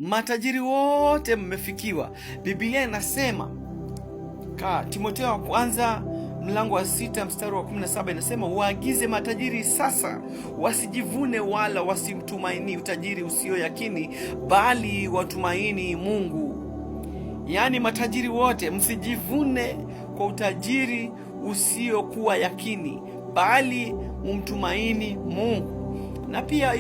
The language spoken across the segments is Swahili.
matajiri wote mmefikiwa. Biblia inasema Timotheo wa kwanza mlango wa 6 mstari wa 17 inasema, waagize matajiri sasa wasijivune wala wasimtumaini utajiri usio yakini, bali watumaini Mungu. Yaani matajiri wote msijivune kwa utajiri usiokuwa yakini, bali mumtumaini Mungu. Na pia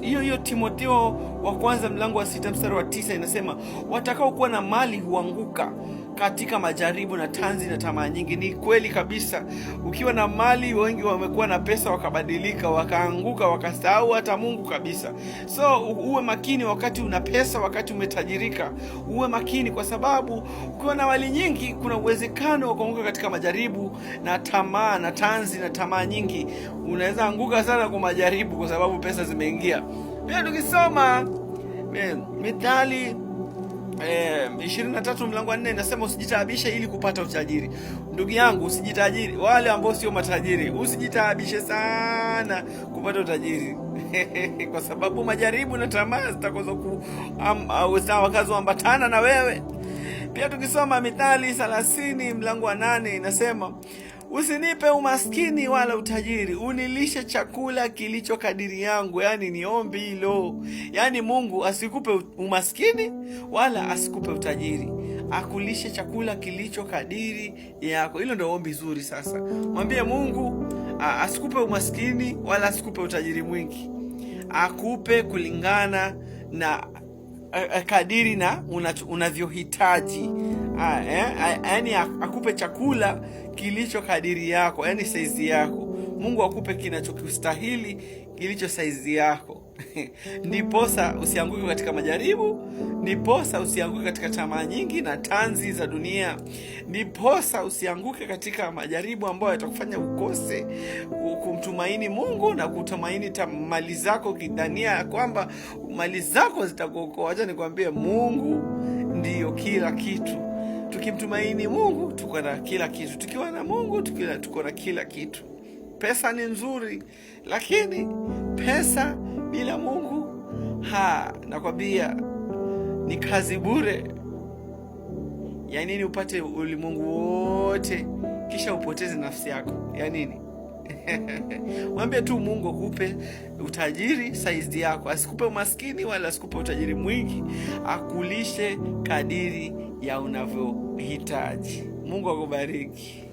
hiyo Timotheo wa kwanza mlango wa 6 mstari wa 9 inasema, watakao kuwa na mali huanguka katika majaribu na tanzi na tamaa nyingi. Ni kweli kabisa. Ukiwa na mali, wengi wamekuwa na pesa wakabadilika, wakaanguka, wakasahau hata Mungu kabisa. So uwe makini wakati una pesa, wakati umetajirika. Uwe makini kwa sababu ukiwa na mali nyingi kuna uwezekano wa kuanguka katika majaribu na tamaa na tanzi na tamaa nyingi. Unaweza anguka sana kwa majaribu kwa sababu pesa zimeingia. Pia tukisoma Mithali 23 mlango wa 4 inasema, usijitaabishe ili kupata utajiri. Ndugu yangu, usijitajiri. Wale ambao sio matajiri, usijitaabishe sana kupata utajiri kwa sababu majaribu na tamaa zitakazoambatana na wewe. Pia tukisoma Mithali 30 mlango wa 8 inasema, usinipe umaskini wala utajiri, unilishe chakula kilicho kadiri yangu. Yani ni ombi hilo. Yani Mungu asikupe umaskini wala asikupe utajiri, akulishe chakula kilicho kadiri yako. Hilo ndio ombi zuri. Sasa mwambie Mungu asikupe umaskini wala asikupe utajiri mwingi, akupe kulingana na kadiri na unavyohitaji. Yani akupe chakula kilicho kadiri yako, yani saizi yako. Mungu akupe kinachokustahili, kilicho saizi yako. Ndiposa usianguke katika majaribu, ndiposa usianguke katika tamaa nyingi na tanzi za dunia, ndiposa usianguke katika majaribu ambayo yatakufanya ukose kumtumaini Mungu na kutumaini mali zako, kidhania kwamba mali zako zitakuokoa. Acha nikwambie, Mungu ndiyo kila kitu. Tukimtumaini Mungu tuko na kila kitu. Tukiwa na Mungu tuko na kila kitu. Pesa ni nzuri, lakini pesa bila Mungu nakwambia ni kazi bure. Ya nini upate ulimwengu wote kisha upoteze nafsi yako? Ya nini? Mwambie tu Mungu akupe utajiri saizi yako, asikupe umaskini wala asikupe utajiri mwingi, akulishe kadiri ya unavyohitaji. Mungu akubariki.